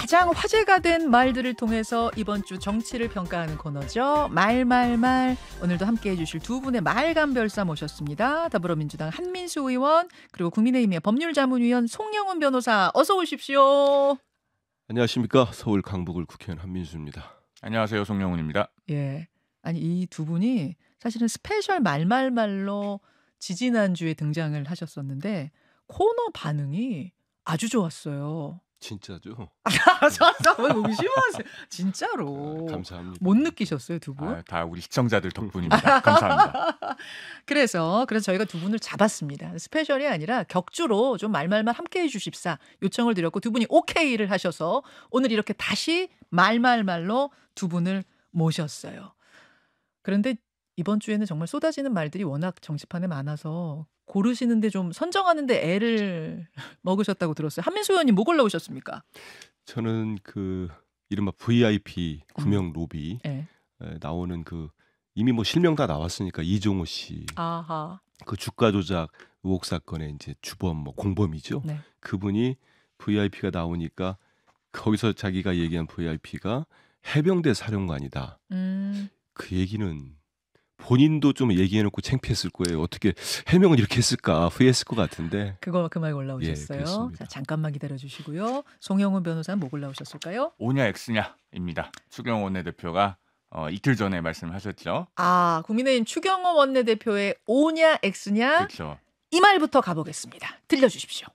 가장 화제가 된 말들을 통해서 이번 주 정치를 평가하는 코너죠. 말. 오늘도 함께해 주실 두 분의 말감별사 모셨습니다. 더불어민주당 한민수 의원 그리고 국민의힘의 법률자문위원 송영훈 변호사 어서 오십시오. 안녕하십니까. 서울 강북을 국회의원 한민수입니다. 안녕하세요. 송영훈입니다. 예, 아니 이 두 분이 사실은 스페셜 말로 지지난주에 등장을 하셨었는데 코너 반응이 아주 좋았어요. 진짜죠? 왜 의심하세요? 진짜로. 감사합니다. 못 느끼셨어요, 두 분? 다 우리 시청자들 덕분입니다. 감사합니다. 그래서 저희가 두 분을 잡았습니다. 스페셜이 아니라 격주로 좀 말말만 함께해 주십사 요청을 드렸고 두 분이 오케이를 하셔서 오늘 이렇게 다시 말로 두 분을 모셨어요. 그런데 이번 주에는 정말 쏟아지는 말들이 워낙 정치판에 많아서 고르시는데 좀 선정하는데 애를 먹으셨다고 들었어요. 한민수 의원님 뭐 골라오셨습니까? 저는 그 이른바 VIP 구명 로비 네. 나오는 그 이미 뭐 실명 다 나왔으니까 이종호 씨. 아하. 그 주가 조작 의혹 사건의 이제 주범 뭐 공범이죠. 네. 그분이 VIP가 나오니까 거기서 자기가 얘기한 VIP가 해병대 사령관이다. 그 얘기는 본인도 좀 얘기해놓고 창피했을 거예요. 어떻게 해명을 이렇게 했을까 후회했을 것 같은데. 그 말 올라오셨어요. 예, 자, 잠깐만 기다려주시고요. 송영훈 변호사는 뭐 올라오셨을까요? O냐 X냐입니다. 추경호 원내대표가 이틀 전에 말씀하셨죠. 아, 국민의힘 추경호 원내대표의 O냐 X냐 그렇죠. 이 말부터 가보겠습니다. 들려주십시오.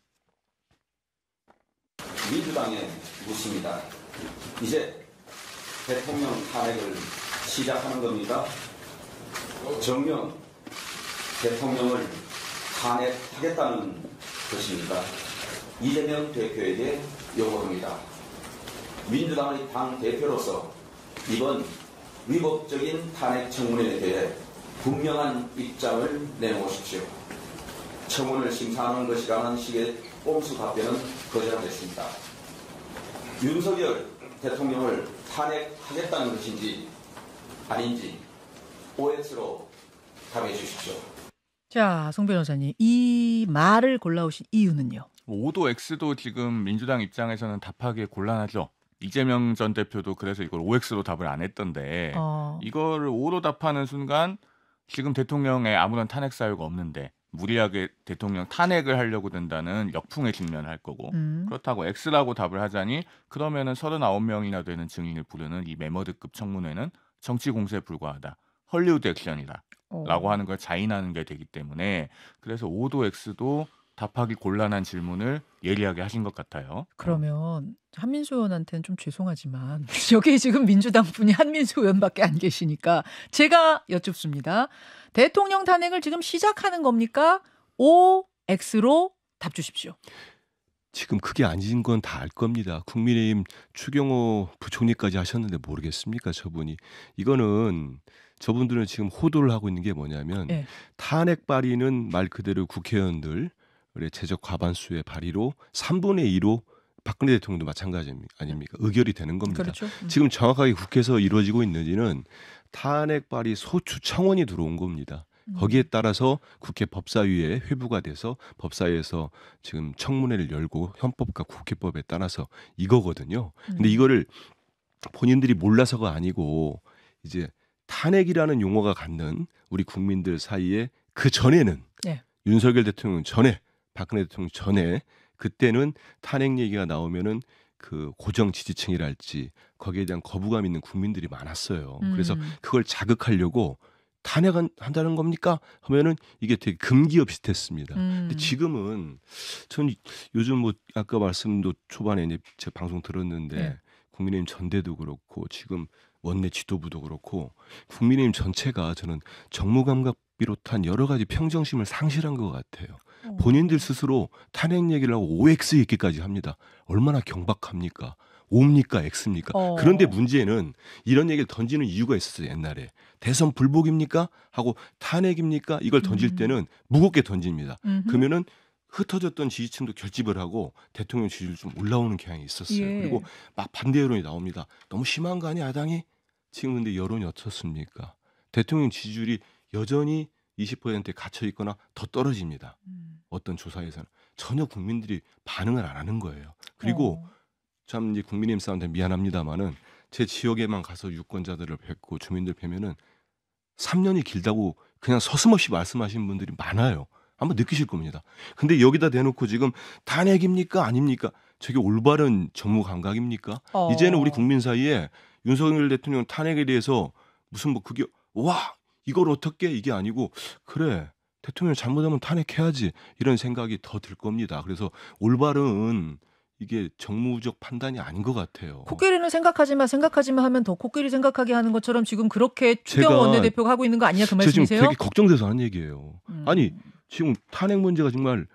민주당에 묻습니다. 이제 대통령 탄핵을 시작하는 겁니다. 정녕 대통령을 탄핵하겠다는 것입니다. 이재명 대표에게 요구합니다. 민주당의 당 대표로서 이번 위법적인 탄핵 청문회에 대해 분명한 입장을 내놓으십시오. 청문을 심사하는 것이라는 식의 꼼수 답변은 거절하겠습니다. 윤석열 대통령을 탄핵하겠다는 것인지 아닌지 OX로 답해 주십시오. 자, 송 변호사님, 이 말을 골라오신 이유는요? O도 X도 지금 민주당 입장에서는 답하기 곤란하죠. 이재명 전 대표도 그래서 이걸 OX로 답을 안 했던데 이거를 O로 답하는 순간 지금 대통령의 아무런 탄핵 사유가 없는데 무리하게 대통령 탄핵을 하려고 된다는 역풍에 직면할 거고 그렇다고 X라고 답을 하자니 그러면은 39명이나 되는 증인을 부르는 이 메머드급 청문회는 정치 공세에 불과하다. 헐리우드 액션이다. 라고 하는 걸 자인하는 게 되기 때문에 그래서 O도 X도 답하기 곤란한 질문을 예리하게 하신 것 같아요. 그러면 한민수 의원한테는 좀 죄송하지만 여기 지금 민주당 분이 한민수 의원밖에 안 계시니까 제가 여쭙습니다. 대통령 탄핵을 지금 시작하는 겁니까? OX로 답 주십시오. 지금 그게 아닌 건 다 알 겁니다. 국민의힘 추경호 부총리까지 하셨는데 모르겠습니까? 저분이. 이거는 저분들은 지금 호도를 하고 있는 게 뭐냐면 네. 탄핵 발의는 말 그대로 국회의원들 제적 과반수의 발의로 3분의 2로 박근혜 대통령도 마찬가지 아닙니까? 의결이 되는 겁니다. 그렇죠. 지금 정확하게 국회에서 이루어지고 있는지는 탄핵 발의 소추 청원이 들어온 겁니다. 거기에 따라서 국회 법사위에 회부가 돼서 법사위에서 지금 청문회를 열고 헌법과 국회법에 따라서 이거거든요. 근데 이거를 본인들이 몰라서가 아니고 이제 탄핵이라는 용어가 갖는 우리 국민들 사이에 그 전에는 네. 윤석열 대통령 전에 박근혜 대통령 전에 그때는 탄핵 얘기가 나오면은 그 고정 지지층이랄지 거기에 대한 거부감 있는 국민들이 많았어요. 그래서 그걸 자극하려고 탄핵한다는 겁니까? 하면은 이게 되게 금기어 비슷했습니다. 근데 지금은 전 요즘 뭐 아까 말씀도 초반에 이제 제 방송 들었는데 네. 국민의힘 전대도 그렇고 지금 원내 지도부도 그렇고 국민의힘 전체가 저는 정무감각 비롯한 여러 가지 평정심을 상실한 것 같아요. 본인들 스스로 탄핵 얘기를 하고 OX 얘기까지 합니다. 얼마나 경박합니까? O입니까? X입니까? 그런데 문제는 이런 얘기를 던지는 이유가 있었어요. 옛날에. 대선 불복입니까? 하고 탄핵입니까? 이걸 던질 때는 무겁게 던집니다. 그러면은 흩어졌던 지지층도 결집을 하고 대통령 지지율이 좀 올라오는 경향이 있었어요. 예. 그리고 막 반대 여론이 나옵니다. 너무 심한 거 아니야, 야당이? 지금 근데 여론이 어떻습니까? 대통령 지지율이 여전히 20%에 갇혀 있거나 더 떨어집니다. 어떤 조사에서는 전혀 국민들이 반응을 안 하는 거예요. 그리고 참 이제 국민의힘 사람한테 미안합니다만은 제 지역에만 가서 유권자들을 뵙고 주민들 뵈면은 3년이 길다고 그냥 서슴없이 말씀하시는 분들이 많아요. 한번 느끼실 겁니다. 근데 여기다 대놓고 지금 탄핵입니까 아닙니까? 저게 올바른 정무 감각입니까? 이제는 우리 국민 사이에 윤석열 대통령 탄핵에 대해서 무슨 뭐 그게 와 이걸 어떻게 이게 아니고 그래 대통령 잘못하면 탄핵해야지 이런 생각이 더 들 겁니다. 그래서 올바른 이게 정무적 판단이 아닌 것 같아요. 코끼리는 생각하지 마 하면 더 코끼리 생각하게 하는 것처럼 지금 그렇게 추경 제가 원내대표가 하고 있는 거 아니냐 그 지금 말씀이세요? 되게 걱정돼서 하는 얘기예요. 아니 지금 탄핵 문제가 정말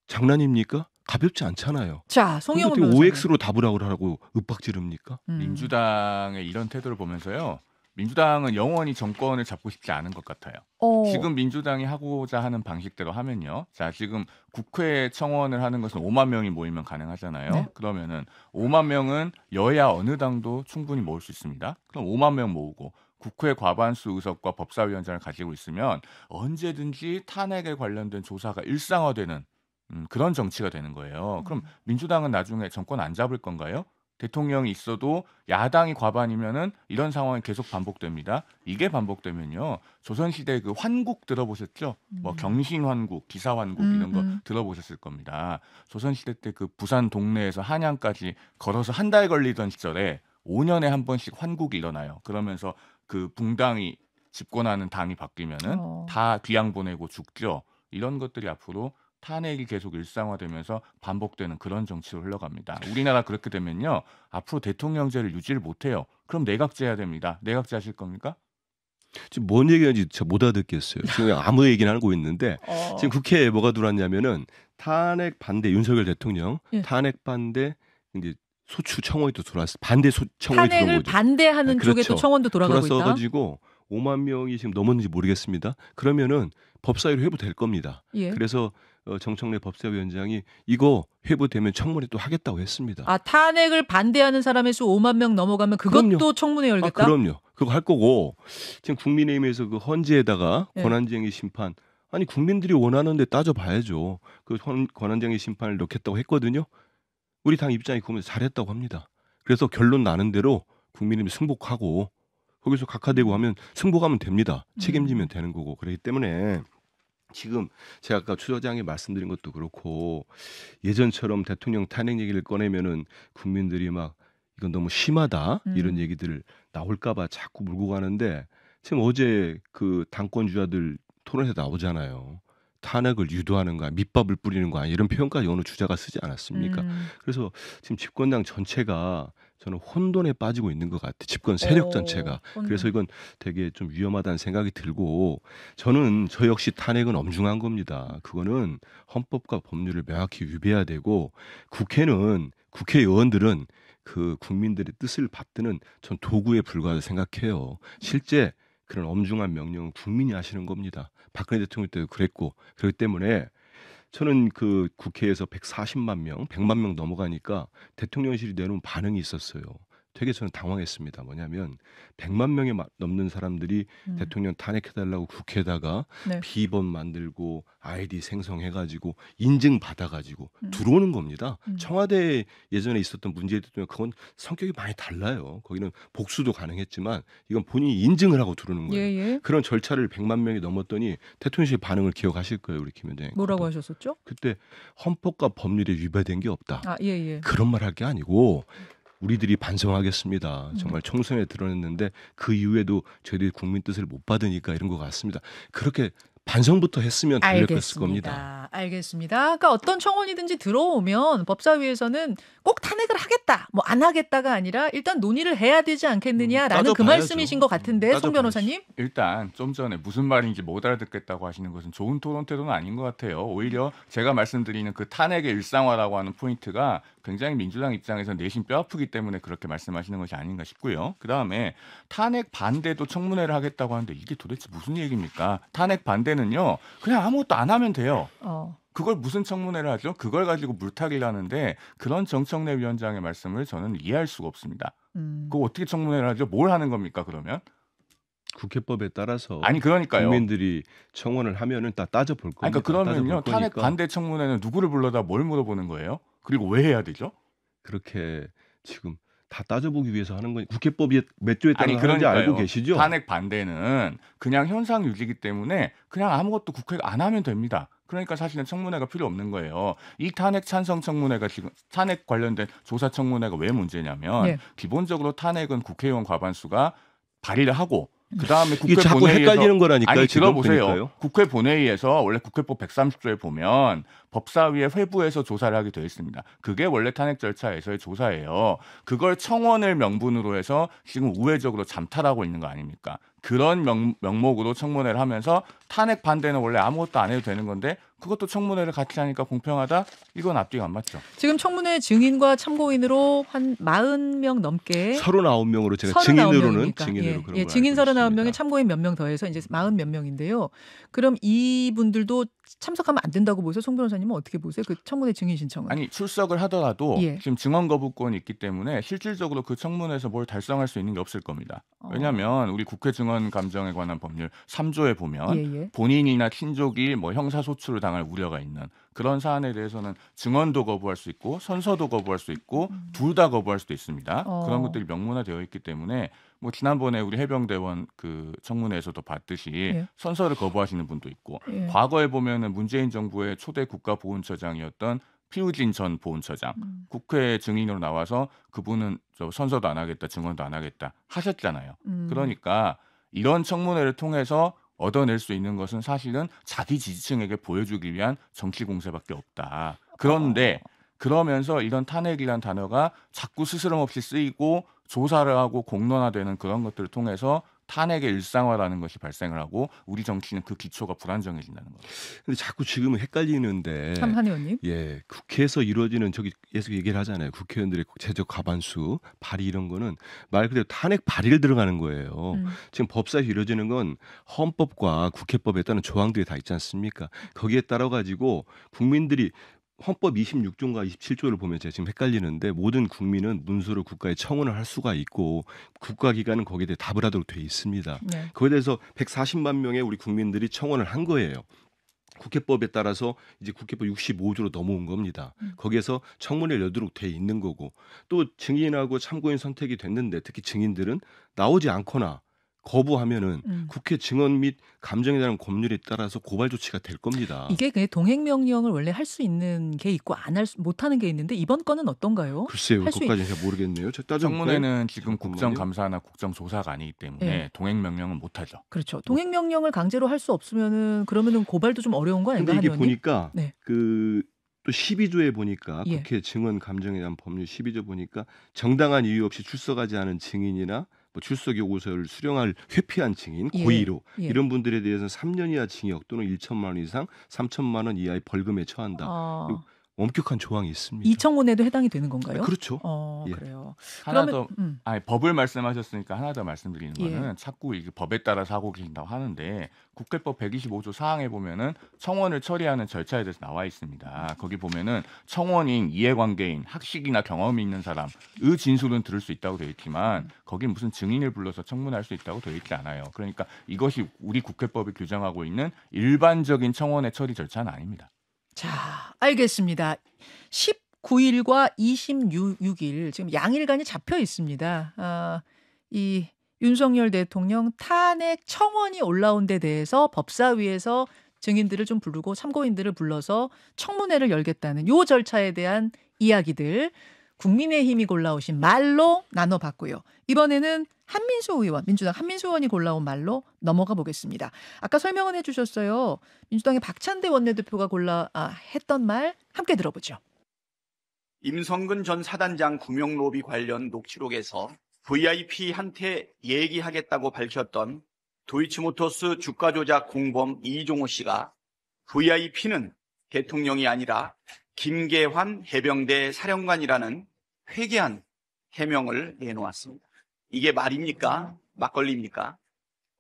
장난입니까? 가볍지 않잖아요. 자, 송영훈 어떻게 변호사님. OX로 답을 하라고 윽박지릅니까? 민주당의 이런 태도를 보면서요. 민주당은 영원히 정권을 잡고 싶지 않은 것 같아요. 지금 민주당이 하고자 하는 방식대로 하면요. 자, 지금 국회 청원을 하는 것은 5만 명이 모이면 가능하잖아요. 네. 그러면은 5만 명은 여야 어느 당도 충분히 모을 수 있습니다. 그럼 5만 명 모으고 국회 과반수 의석과 법사위원장을 가지고 있으면 언제든지 탄핵에 관련된 조사가 일상화되는 그런 정치가 되는 거예요. 그럼 민주당은 나중에 정권 안 잡을 건가요? 대통령이 있어도 야당이 과반이면은 이런 상황이 계속 반복됩니다. 이게 반복되면요. 조선시대 그 환국 들어보셨죠? 뭐 경신환국, 기사환국 이런 거 들어보셨을 겁니다. 조선시대 때 그 부산 동네에서 한양까지 걸어서 한 달 걸리던 시절에 5년에 한 번씩 환국이 일어나요. 그러면서 그 붕당이 집권하는 당이 바뀌면은 다 귀양 보내고 죽죠. 이런 것들이 앞으로 탄핵이 계속 일상화되면서 반복되는 그런 정치로 흘러갑니다. 우리나라 그렇게 되면요. 앞으로 대통령제를 유지를 못해요. 그럼 내각제 해야 됩니다. 내각제 하실 겁니까? 지금 뭔 얘기하는지 저 못 알아듣겠어요. 지금 아무 얘기는 하고 있는데 지금 국회에 뭐가 들어왔냐면은 탄핵 반대 윤석열 대통령 예. 탄핵 반대 이제 소추 청원이 또 들어왔어. 반대 청원이 들어온 탄핵을 거죠. 반대하는 쪽에 그렇죠. 또 청원도 돌아가고 있다. 돌아서가지고 5만 명이 지금 넘었는지 모르겠습니다. 그러면은 법사위로 회부될 겁니다. 예. 그래서 정청래 법사위원장이 이거 회부되면 청문회 또 하겠다고 했습니다. 아, 탄핵을 반대하는 사람의 수 5만 명 넘어가면 그것도 그럼요. 청문회 열겠다? 그럼요. 그거 할 거고 지금 국민의힘에서 그 헌재에다가 예. 권한쟁의 심판 아니 국민들이 원하는데 따져봐야죠. 그 권한쟁의 심판을 넣겠다고 했거든요. 우리 당 입장이 그러면 잘했다고 합니다. 그래서 결론 나는 대로 국민의힘이 승복하고 거기서 각하되고 하면 승복하면 됩니다. 책임지면 되는 거고 그렇기 때문에 지금 제가 아까 추 소장이 말씀드린 것도 그렇고 예전처럼 대통령 탄핵 얘기를 꺼내면은 국민들이 막 이건 너무 심하다 이런 얘기들을 나올까봐 자꾸 물고 가는데 지금 어제 그 당권 주자들 토론에 나오잖아요. 탄핵을 유도하는 거야, 밑밥을 뿌리는 거야 이런 표현까지 어느 주자가 쓰지 않았습니까? 그래서 지금 집권당 전체가 저는 혼돈에 빠지고 있는 것 같아요. 집권 세력 전체가. 그래서 이건 되게 좀 위험하다는 생각이 들고 저는 저 역시 탄핵은 엄중한 겁니다. 그거는 헌법과 법률을 명확히 위배해야 되고 국회의원들은 그 국민들의 뜻을 받드는 전 도구에 불과하다고 생각해요. 실제 그런 엄중한 명령은 국민이 하시는 겁니다. 박근혜 대통령 때도 그랬고 그렇기 때문에 저는 그 국회에서 140만 명, 100만 명 넘어가니까 대통령실이 내놓은 반응이 있었어요. 되게 저는 당황했습니다. 뭐냐면 100만 명이 넘는 사람들이 대통령 탄핵해달라고 국회에다가 네. 비번 만들고 아이디 생성해가지고 인증받아가지고 들어오는 겁니다. 청와대에 예전에 있었던 문재인 대통령 그건 성격이 많이 달라요. 거기는 복수도 가능했지만 이건 본인이 인증을 하고 들어오는 거예요. 예. 그런 절차를 100만 명이 넘었더니 대통령실 반응을 기억하실 거예요. 우리 김 위원장님. 뭐라고 하셨었죠? 그때 헌법과 법률에 위배된 게 없다. 아, 예. 그런 말 할 게 아니고 우리들이 반성하겠습니다. 정말 총선에 드러냈는데 그 이후에도 저희들이 국민 뜻을 못 받으니까 이런 것 같습니다. 그렇게 반성부터 했으면 달렸을 겁니다. 알겠습니다. 그러니까 어떤 청원이든지 들어오면 법사위에서는 꼭 탄핵을 하겠다, 뭐 안 하겠다가 아니라 일단 논의를 해야 되지 않겠느냐라는 그 말씀이신 것 같은데 송 변호사님? 일단 좀 전에 무슨 말인지 못 알아듣겠다고 하시는 것은 좋은 토론 태도는 아닌 것 같아요. 오히려 제가 말씀드리는 그 탄핵의 일상화라고 하는 포인트가 굉장히 민주당 입장에서 내심 뼈아프기 때문에 그렇게 말씀하시는 것이 아닌가 싶고요. 그다음에 탄핵 반대도 청문회를 하겠다고 하는데 이게 도대체 무슨 얘기입니까? 탄핵 반대는요. 그냥 아무것도 안 하면 돼요. 그걸 무슨 청문회를 하죠? 그걸 가지고 물타기를 하는데 그런 정청래 위원장의 말씀을 저는 이해할 수가 없습니다. 그거 어떻게 청문회를 하죠? 뭘 하는 겁니까 그러면? 국회법에 따라서 아니 그러니까요. 국민들이 청원을 하면은 다 따져볼 겁니다. 그러니까 그러면요 탄핵 반대 청문회는 누구를 불러다 뭘 물어보는 거예요? 그리고 왜 해야 되죠? 그렇게 지금 다 따져보기 위해서 하는 거니 국회법이 몇 조에 따라 하는지 그러니까요. 알고 계시죠? 탄핵 반대는 그냥 현상 유지이기 때문에 그냥 아무것도 국회가 안 하면 됩니다. 그러니까 사실은 청문회가 필요 없는 거예요. 이 탄핵 찬성 청문회가 지금 탄핵 관련된 조사 청문회가 왜 문제냐면 네. 기본적으로 탄핵은 국회의원 과반수가 발의를 하고 그다음에 국회 이게 자꾸 본회의에서 헷갈리는 거라니까요. 아니 지금 들어보세요. 보니까요. 국회 본회의에서 원래 국회법 130조에 보면 법사위의 회부에서 조사를 하게 되어 있습니다. 그게 원래 탄핵 절차에서의 조사예요. 그걸 청원을 명분으로 해서 지금 우회적으로 잠탈하고 있는 거 아닙니까? 그런 명목으로 청문회를 하면서 탄핵 반대는 원래 아무것도 안 해도 되는 건데 그것도 청문회를 같이 하니까 공평하다? 이건 앞뒤가 안 맞죠. 지금 청문회 증인과 참고인으로 한 40명 넘게 39명으로 제가 39명입니까? 증인으로 그런 걸 증인 알고 39명에 있습니다. 참고인 몇 명 더해서 이제 40 몇 명인데요. 그럼 이분들도 참석하면 안 된다고 보세요? 송 변호사님은 어떻게 보세요? 그 청문회 증인 신청은? 아니 출석을 하더라도 예. 지금 증언 거부권이 있기 때문에 실질적으로 그 청문회에서 뭘 달성할 수 있는 게 없을 겁니다. 왜냐하면 우리 국회 증언 감정에 관한 법률 3조에 보면 본인이나 친족이 뭐 형사소출을 당할 우려가 있는 그런 사안에 대해서는 증언도 거부할 수 있고 선서도 거부할 수 있고 둘 다 거부할 수도 있습니다. 그런 것들이 명문화되어 있기 때문에 뭐 지난번에 우리 해병대원 그 청문회에서도 봤듯이 선서를 거부하시는 분도 있고 과거에 보면은 문재인 정부의 초대 국가보훈처장이었던 피우진 전 보훈처장 국회 증인으로 나와서 그분은 저 선서도 안 하겠다 증언도 안 하겠다 하셨잖아요. 그러니까 이런 청문회를 통해서 얻어낼 수 있는 것은 사실은 자기 지지층에게 보여주기 위한 정치 공세밖에 없다. 그런데 그러면서 이런 탄핵이란 단어가 자꾸 스스럼 없이 쓰이고 조사를 하고 공론화되는 그런 것들을 통해서 탄핵의 일상화라는 것이 발생을 하고 우리 정치는 그 기초가 불안정해진다는 거죠. 근데 자꾸 지금은 헷갈리는데. 한 의원님. 예, 국회에서 이루어지는 저기 계속 얘기를 하잖아요. 국회의원들의 제적 과반수 발의 이런 거는 말 그대로 탄핵 발의를 들어가는 거예요. 지금 법사위 이루어지는 건 헌법과 국회법에 따른 조항들이 다 있지 않습니까? 거기에 따라 가지고 국민들이 헌법 26조인가 27조를 보면 제가 지금 헷갈리는데 모든 국민은 문서로 국가에 청원을 할 수가 있고 국가기관은 거기에 대해 답을 하도록 돼 있습니다. 네. 거기에 대해서 140만 명의 우리 국민들이 청원을 한 거예요. 국회법에 따라서 이제 국회법 65조로 넘어온 겁니다. 거기에서 청문회를 열도록 돼 있는 거고 또 증인하고 참고인 선택이 됐는데 특히 증인들은 나오지 않거나 거부하면은 국회 증언 및 감정에 대한 법률에 따라서 고발 조치가 될 겁니다. 이게 그 동행 명령을 원래 할 수 있는 게 있고 못 하는 게 있는데 이번 건은 어떤가요? 글쎄요, 그것까지는 잘 모르겠네요. 청문회는 지금 국정감사나 국정조사가 아니기 때문에 동행 명령은 못 하죠. 그렇죠. 동행 명령을 강제로 할 수 없으면은 그러면은 고발도 좀 어려운 거 아닌가? 근데 이게 보니까 그 또 12조에 보니까 국회 증언 감정에 대한 법률 12조 보니까 정당한 이유 없이 출석하지 않은 증인이나 뭐 출석 요구서를 수령할 회피한 증인, 고의로 이런 분들에 대해서는 3년 이하 징역 또는 1천만 원 이상 3천만 원 이하의 벌금에 처한다. 엄격한 조항이 있습니다. 이 청문회도 해당이 되는 건가요? 그렇죠. 그래요. 하나 더, 법을 말씀하셨으니까 하나 더 말씀드리는 거는 자꾸 이게 법에 따라서 하고 계신다고 하는데 국회법 125조 사항에 보면은 청원을 처리하는 절차에 대해서 나와 있습니다. 거기 보면은 청원인, 이해관계인, 학식이나 경험이 있는 사람의 진술은 들을 수 있다고 되어 있지만 거기 무슨 증인을 불러서 청문할 수 있다고 되어 있지 않아요. 그러니까 이것이 우리 국회법이 규정하고 있는 일반적인 청원의 처리 절차는 아닙니다. 자, 알겠습니다. 19일과 26일 지금 양일간이 잡혀 있습니다. 이 윤석열 대통령 탄핵 청원이 올라온 데 대해서 법사위에서 증인들을 좀 부르고 참고인들을 불러서 청문회를 열겠다는 요 절차에 대한 이야기들 국민의힘이 골라오신 말로 나눠봤고요. 이번에는 한민수 의원, 민주당 한민수 의원이 골라온 말로 넘어가 보겠습니다. 아까 설명은 해주셨어요. 민주당의 박찬대 원내대표가 했던 말 함께 들어보죠. 임성근 전 사단장 구명로비 관련 녹취록에서 VIP한테 얘기하겠다고 밝혔던 도이치모터스 주가 조작 공범 이종호 씨가 VIP는 대통령이 아니라 김계환 해병대 사령관이라는 회개한 해명을 내놓았습니다. 이게 말입니까? 막걸리입니까?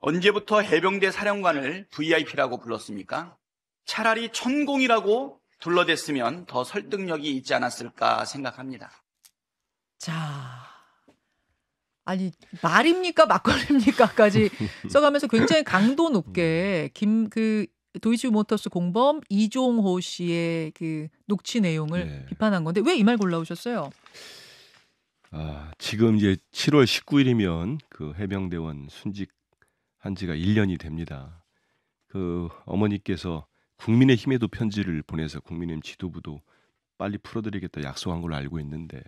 언제부터 해병대 사령관을 VIP라고 불렀습니까? 차라리 천공이라고 둘러댔으면 더 설득력이 있지 않았을까 생각합니다. 자, 아니 말입니까? 막걸리입니까?까지 써가면서 굉장히 강도 높게 도이치모터스 공범 이종호 씨의 그 녹취 내용을 비판한 건데 왜 이 말 골라오셨어요? 지금 이제 7월 19일이면 그 해병대원 순직한 지가 1년이 됩니다. 그 어머니께서 국민의힘에도 편지를 보내서 국민의힘 지도부도 빨리 풀어드리겠다 약속한 걸로 알고 있는데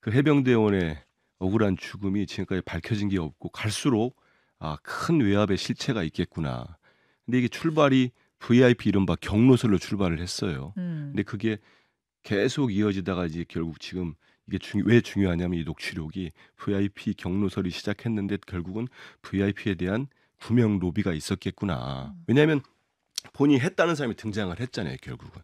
그 해병대원의 억울한 죽음이 지금까지 밝혀진 게 없고 갈수록 큰 외압의 실체가 있겠구나. 근데 이게 출발이 VIP 이른바 경로설로 출발을 했어요. 근데 그게 계속 이어지다가 이제 결국 지금 이게 왜 중요하냐면 이 녹취록이 VIP 경로설이 시작했는데 결국은 VIP에 대한 구명 로비가 있었겠구나. 왜냐하면 본인이 했다는 사람이 등장을 했잖아요. 결국은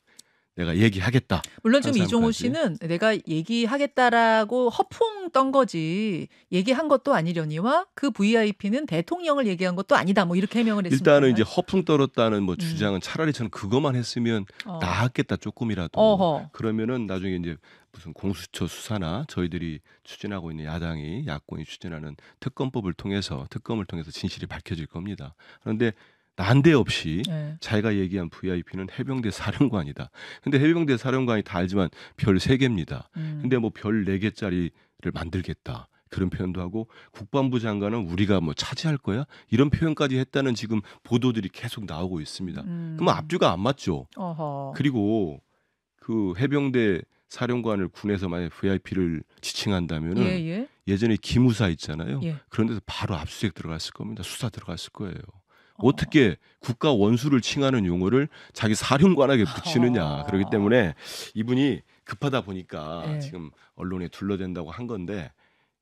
내가 얘기하겠다. 물론 지금 이종호 씨는 내가 얘기하겠다라고 허풍 떤 거지 얘기한 것도 아니려니와 그 VIP는 대통령을 얘기한 것도 아니다. 뭐 이렇게 해명을 했습니다. 일단은 이제 허풍 떨었다는 뭐 주장은 차라리 저는 그것만 했으면 나았겠다 조금이라도. 그러면은 나중에 이제 무슨 공수처 수사나 저희들이 추진하고 있는 야당이 야권이 추진하는 특검을 통해서 진실이 밝혀질 겁니다. 그런데 난데없이 자기가 얘기한 VIP는 해병대 사령관이다. 근데 해병대 사령관이 다 알지만 별 3개입니다. 근데 뭐 별 4개짜리를 만들겠다. 그런 표현도 하고 국방부 장관은 우리가 뭐 차지할 거야? 이런 표현까지 했다는 지금 보도들이 계속 나오고 있습니다. 그럼 앞뒤가 안 맞죠. 그리고 그 해병대 사령관을 군에서 만약 VIP를 지칭한다면은 예전에 기무사 있잖아요. 그런 데서 바로 압수수색 들어갔을 겁니다. 수사 들어갔을 거예요. 어떻게 국가 원수를 칭하는 용어를 자기 사령관에게 붙이느냐. 그렇기 때문에 이분이 급하다 보니까 지금 언론에 둘러댄다고 한 건데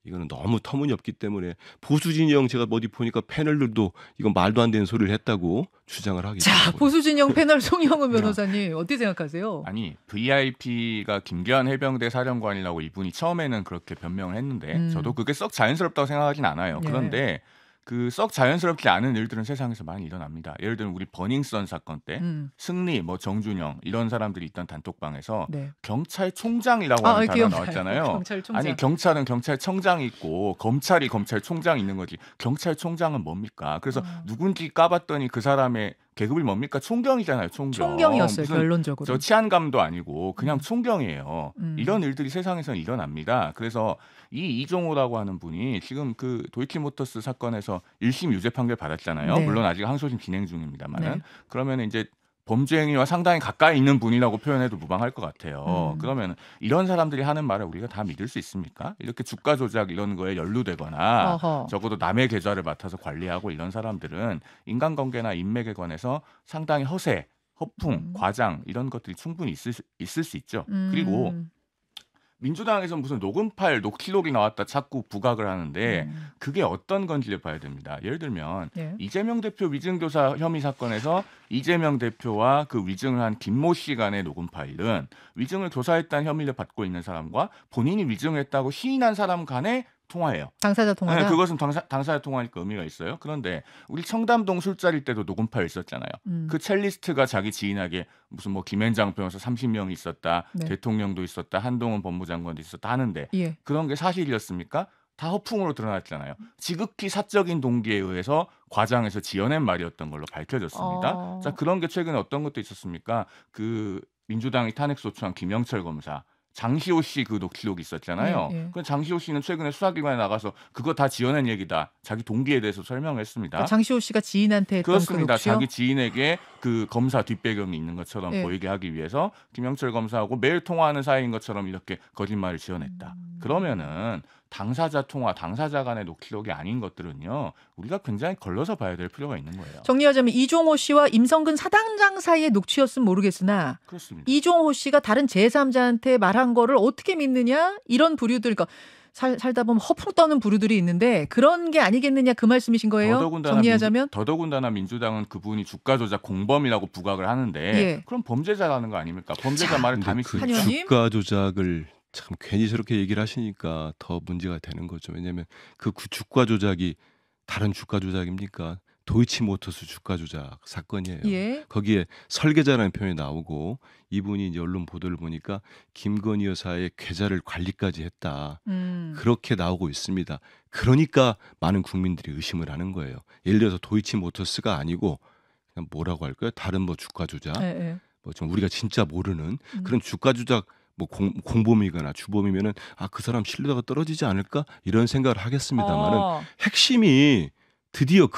이거는 너무 터무니없기 때문에 보수 진영 제가 어디 보니까 패널들도 이건 말도 안 되는 소리를 했다고 주장을 하기 때문에. 자, 보수 진영 패널 송영은 변호사님 어떻게 생각하세요? 아니 VIP가 김기환 해병대 사령관이라고 이분이 처음에는 그렇게 변명을 했는데 저도 그게 썩 자연스럽다고 생각하진 않아요. 그런데 그 썩 자연스럽지 않은 일들은 세상에서 많이 일어납니다. 예를 들면 우리 버닝썬 사건 때 승리, 뭐 정준영 이런 사람들이 있던 단톡방에서 경찰총장이라고 하는 단어가 나왔잖아요. 경찰총장. 아니 경찰은 경찰청장이 있고 검찰이 검찰총장이 있는 거지. 경찰총장은 뭡니까? 그래서 누군지 까봤더니 그 사람의 계급이 뭡니까? 총경이잖아요. 총경이었어요. 결론적으로. 저 치안감도 아니고 그냥 총경이에요. 이런 일들이 세상에서는 일어납니다. 그래서 이 이종호라고 하는 분이 지금 그 도이치모터스 사건에서 1심 유죄 판결 받았잖아요. 물론 아직 항소심 진행 중입니다만은 그러면 이제 범죄 행위와 상당히 가까이 있는 분이라고 표현해도 무방할 것 같아요. 그러면 이런 사람들이 하는 말을 우리가 다 믿을 수 있습니까? 이렇게 주가 조작 이런 거에 연루되거나 적어도 남의 계좌를 맡아서 관리하고 이런 사람들은 인간관계나 인맥에 관해서 상당히 허세, 허풍, 과장 이런 것들이 충분히 있을 수 있죠. 그리고 민주당에서 무슨 녹음 파일, 녹취록이 나왔다 자꾸 부각을 하는데 그게 어떤 건지를 봐야 됩니다. 예를 들면 이재명 대표 위증교사 혐의 사건에서 이재명 대표와 그 위증을 한 김모 씨 간의 녹음 파일은 위증을 교사했다는 혐의를 받고 있는 사람과 본인이 위증을 했다고 시인한 사람 간의 통화예요. 당사자 통화다? 네, 그것은 당사자 통화니까 의미가 있어요. 그런데 우리 청담동 술자리 때도 녹음 파일 있었잖아요. 그 첼리스트가 자기 지인에게 무슨 뭐 김앤장 변호사 30명이 있었다. 대통령도 있었다. 한동훈 법무장관도 있었다 하는데 그런 게 사실이었습니까? 다 허풍으로 드러났잖아요. 지극히 사적인 동기에 의해서 과장해서 지어낸 말이었던 걸로 밝혀졌습니다. 자, 그런 게 최근에 어떤 것도 있었습니까? 그 민주당이 탄핵소추한 김영철 검사. 장시호 씨 그 녹취록이 있었잖아요. 그 장시호 씨는 최근에 수사기관에 나가서 그거 다 지어낸 얘기다. 자기 동기에 대해서 설명을 했습니다. 그러니까 장시호 씨가 지인한테 했던 그렇습니다. 그 녹취요? 자기 지인에게 그 검사 뒷배경이 있는 것처럼 보이게 하기 위해서 김영철 검사하고 매일 통화하는 사이인 것처럼 이렇게 거짓말을 지어냈다. 그러면은 당사자 통화, 당사자 간의 녹취록이 아닌 것들은요. 우리가 굉장히 걸러서 봐야 될 필요가 있는 거예요. 정리하자면 이종호 씨와 임성근 사단장 사이의 녹취였으면 모르겠으나 그렇습니다. 이종호 씨가 다른 제3자한테 말한 거를 어떻게 믿느냐? 이런 부류들, 그러니까 살다 보면 허풍 떠는 부류들이 있는데 그런 게 아니겠느냐 그 말씀이신 거예요? 정리하자면? 더더군다나 민주당은 그분이 주가 조작 공범이라고 부각을 하는데 그럼 범죄자라는 거 아닙니까? 범죄자 말을 다 믿습니다. 그 주가 조작을 참 괜히 저렇게 얘기를 하시니까 더 문제가 되는 거죠. 왜냐하면 그 주가 조작이 다른 주가 조작입니까? 도이치모터스 주가 조작 사건이에요. 거기에 설계자라는 표현이 나오고 이분이 이제 언론 보도를 보니까 김건희 여사의 계좌를 관리까지 했다. 그렇게 나오고 있습니다. 그러니까 많은 국민들이 의심을 하는 거예요. 예를 들어서 도이치모터스가 아니고 그냥 뭐라고 할까요? 다른 뭐 주가 조작, 뭐 좀 우리가 진짜 모르는 그런 주가 조작 뭐 공범이거나 주범이면은 그 사람 신뢰도가 떨어지지 않을까 이런 생각을 하겠습니다만은 핵심이 드디어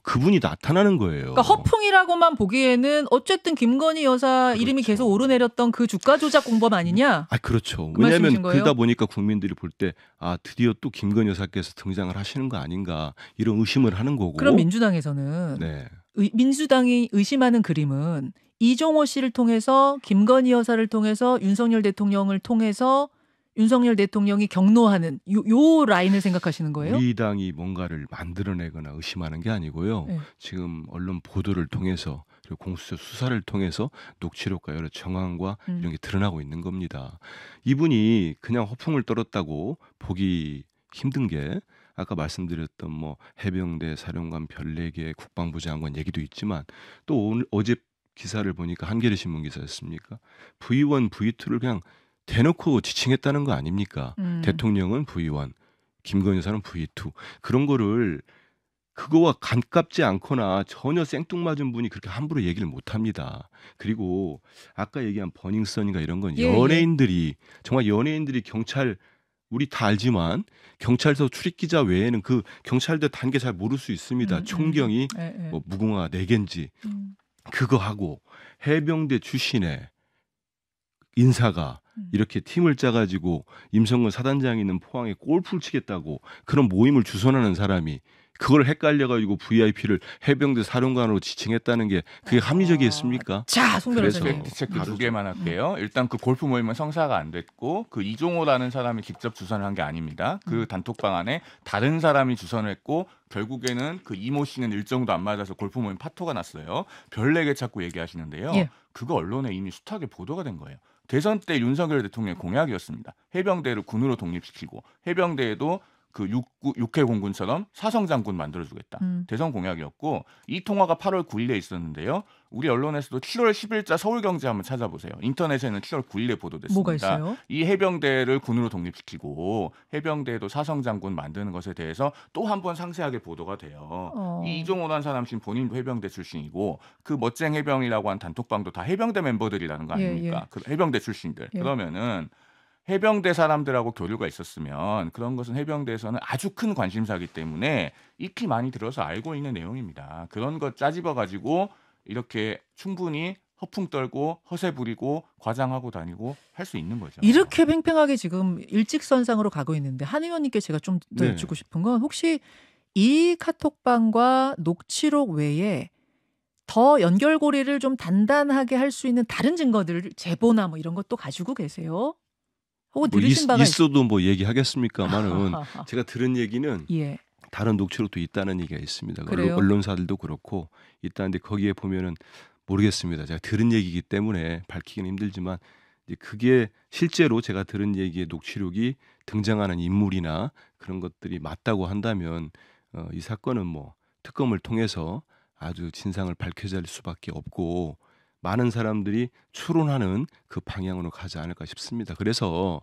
그분이 나타나는 거예요. 그러니까 허풍이라고만 보기에는 어쨌든 김건희 여사 그렇죠. 이름이 계속 오르내렸던 그 주가 조작 공범 아니냐? 그렇죠. 그 왜냐하면 거예요? 그러다 보니까 국민들이 볼 때 드디어 또 김건희 여사께서 등장을 하시는 거 아닌가 이런 의심을 하는 거고. 그럼 민주당에서는 네. 민주당이 의심하는 그림은 이종호 씨를 통해서 김건희 여사를 통해서 윤석열 대통령을 통해서 윤석열 대통령이 경로하는 요 라인을 생각하시는 거예요? 우리 당이 뭔가를 만들어내거나 의심하는 게 아니고요. 네. 지금 언론 보도를 통해서 그리고 공수처 수사를 통해서 녹취록과 여러 정황과 이런 게 드러나고 있는 겁니다. 이분이 그냥 허풍을 떨었다고 보기 힘든 게 아까 말씀드렸던 뭐 해병대 사령관 별내계 국방부 장관 얘기도 있지만 또 어제 기사를 보니까 한겨레 신문 기사였습니까? V1, V2를 그냥 대놓고 지칭했다는 거 아닙니까? 대통령은 V1, 김건희 여사는 V2. 그런 거를 그거와 가깝지 않거나 전혀 생뚱맞은 분이 그렇게 함부로 얘기를 못합니다. 그리고 아까 얘기한 버닝썬인가 이런 건 연예인들이 정말 연예인들이 경찰 우리 다 알지만 경찰서 출입기자 외에는 그 경찰대 단계 잘 모를 수 있습니다. 총경이 뭐 무궁화 4개인지 그거 하고 해병대 출신의 인사가 이렇게 팀을 짜가지고 임성근 사단장이 있는 포항에 골프를 치겠다고 그런 모임을 주선하는 사람이 그걸 헷갈려가지고 VIP를 해병대 사령관으로 지칭했다는 게 그게 합리적이겠습니까? 자, 송 변호사님. 체크 2개만 할게요. 일단 그 골프 모임은 성사가 안 됐고 그 이종호라는 사람이 직접 주선을 한 게 아닙니다. 그 단톡방 안에 다른 사람이 주선을 했고 결국에는 그 이모 씨는 일정도 안 맞아서 골프 모임 파토가 났어요. 별 4개 찾고 얘기하시는데요. 그거 언론에 이미 숱하게 보도가 된 거예요. 대선 때 윤석열 대통령의 공약이었습니다. 해병대를 군으로 독립시키고 해병대에도 그 육해 공군처럼 사성장군 만들어주겠다. 대선 공약이었고 이 통화가 8월 9일에 있었는데요. 우리 언론에서도 7월 10일자 서울경제 한번 찾아보세요. 인터넷에는 7월 9일에 보도됐습니다. 뭐가 있어요? 이 해병대를 군으로 독립시키고 해병대에도 사성장군 만드는 것에 대해서 또 한 번 상세하게 보도가 돼요. 이 이종호라는 사람 지금 본인도 해병대 출신이고 그 멋쟁 해병이라고 한 단톡방도 다 해병대 멤버들이라는 거 아닙니까? 그 해병대 출신들. 그러면은 해병대 사람들하고 교류가 있었으면 그런 것은 해병대에서는 아주 큰 관심사이기 때문에 익히 많이 들어서 알고 있는 내용입니다. 그런 것 짜집어 가지고 이렇게 충분히 허풍 떨고 허세 부리고 과장하고 다니고 할 수 있는 거죠. 이렇게 팽팽하게 지금 일직선상으로 가고 있는데 한 의원님께 제가 좀 더 여쭙고 싶은 건 혹시 이 카톡방과 녹취록 외에 더 연결고리를 좀 단단하게 할 수 있는 다른 증거들 제보나 뭐 이런 것도 가지고 계세요? 혹은 들으신 바가 있어도 뭐 얘기하겠습니까만은 제가 들은 얘기는 다른 녹취록도 있다는 얘기가 있습니다. 언론사들도 그렇고 있다는데 거기에 보면은 모르겠습니다. 제가 들은 얘기이기 때문에 밝히기는 힘들지만 이제 그게 실제로 제가 들은 얘기의 녹취록이 등장하는 인물이나 그런 것들이 맞다고 한다면 이 사건은 뭐 특검을 통해서 아주 진상을 밝혀질 수밖에 없고 많은 사람들이 추론하는 그 방향으로 가지 않을까 싶습니다. 그래서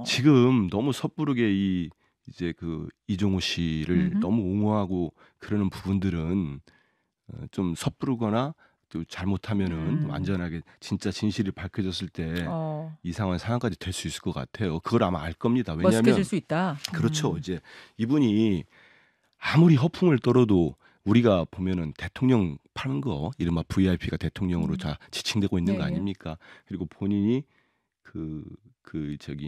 지금 너무 섣부르게 이제 그 이종호 씨를 너무 옹호하고 그러는 부분들은 좀 섣부르거나 또 잘못하면은 완전하게 진짜 진실이 밝혀졌을 때 이상한 상황까지 될 수 있을 것 같아요. 그걸 아마 알 겁니다. 왜냐하면 머쓱해질 수 있다. 그렇죠. 이제 이분이 아무리 허풍을 떨어도 우리가 보면은 대통령 파는 거 이른바 VIP가 대통령으로 다 지칭되고 있는 거 아닙니까? 그리고 본인이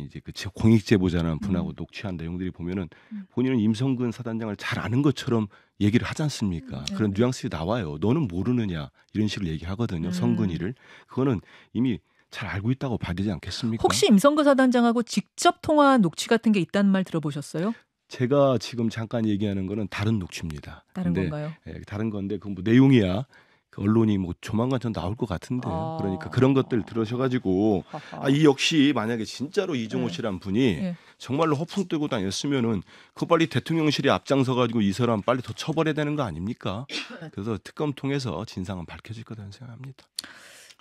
이제 그 공익 제보자라는 분하고 녹취한 내용들이 보면은 본인은 임성근 사단장을 잘 아는 것처럼 얘기를 하지 않습니까? 그런 뉘앙스가 나와요. 너는 모르느냐 이런 식으로 얘기하거든요. 성근이를 그거는 이미 잘 알고 있다고 봐야 되지 않겠습니까? 혹시 임성근 사단장하고 직접 통화한 녹취 같은 게 있다는 말 들어보셨어요? 제가 지금 잠깐 얘기하는 거는 다른 녹취입니다. 다른 건가요? 다른 건데 그 뭐 내용이야. 그 언론이 뭐 조만간 전 나올 것 같은데요. 그러니까 그런 것들 들으셔가지고 이 역시 만약에 진짜로 이종호 씨란 분이 정말로 허풍 뜨고 다녔으면은 그 빨리 대통령실에 앞장서가지고 이 사람 빨리 더 처벌해야 되는 거 아닙니까? 그래서 특검 통해서 진상은 밝혀질 거라는 생각합니다.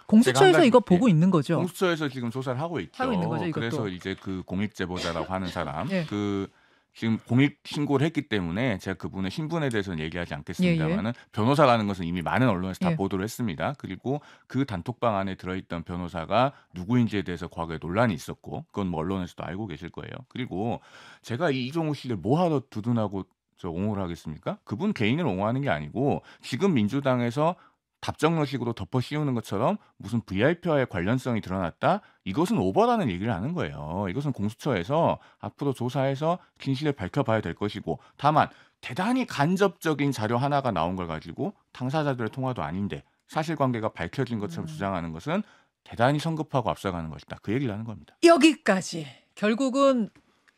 공수처에서 이거 보고 있는 거죠? 공수처에서 지금 조사를 하고 있죠. 하고 있는 거죠, 이것도. 그래서 이제 그 공익 제보자라고 하는 사람, 그 지금 공익 신고를 했기 때문에 제가 그분의 신분에 대해서는 얘기하지 않겠습니다만은 변호사가 하는 것은 이미 많은 언론에서 다 보도를 했습니다. 그리고 그 단톡방 안에 들어있던 변호사가 누구인지에 대해서 과거에 논란이 있었고 그건 뭐 언론에서도 알고 계실 거예요. 그리고 제가 이종우 씨를 뭐하러 두둔하고 옹호를 하겠습니까? 그분 개인을 옹호하는 게 아니고 지금 민주당에서 답정너식으로 덮어 씌우는 것처럼 무슨 VIP와의 관련성이 드러났다? 이것은 오버라는 얘기를 하는 거예요. 이것은 공수처에서 앞으로 조사해서 진실을 밝혀봐야 될 것이고 다만 대단히 간접적인 자료 하나가 나온 걸 가지고 당사자들의 통화도 아닌데 사실관계가 밝혀진 것처럼 주장하는 것은 대단히 성급하고 앞서가는 것이다. 그 얘기를 하는 겁니다. 여기까지. 결국은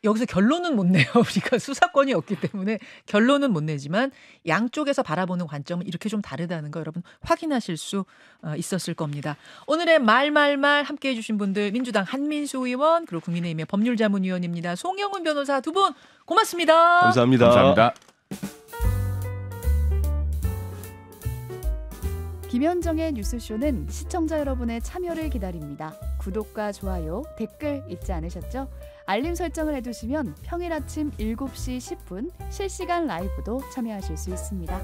여기서 결론은 못 내요. 우리가 수사권이 없기 때문에 결론은 못 내지만 양쪽에서 바라보는 관점은 이렇게 좀 다르다는 거 여러분 확인하실 수 있었을 겁니다. 오늘의 말말말 함께해 주신 분들 민주당 한민수 의원 그리고 국민의힘의 법률자문위원입니다. 송영훈 변호사 두 분 고맙습니다. 감사합니다. 감사합니다. 김현정의 뉴스쇼는 시청자 여러분의 참여를 기다립니다. 구독과 좋아요, 댓글 잊지 않으셨죠? 알림 설정을 해두시면 평일 아침 7시 10분 실시간 라이브도 참여하실 수 있습니다.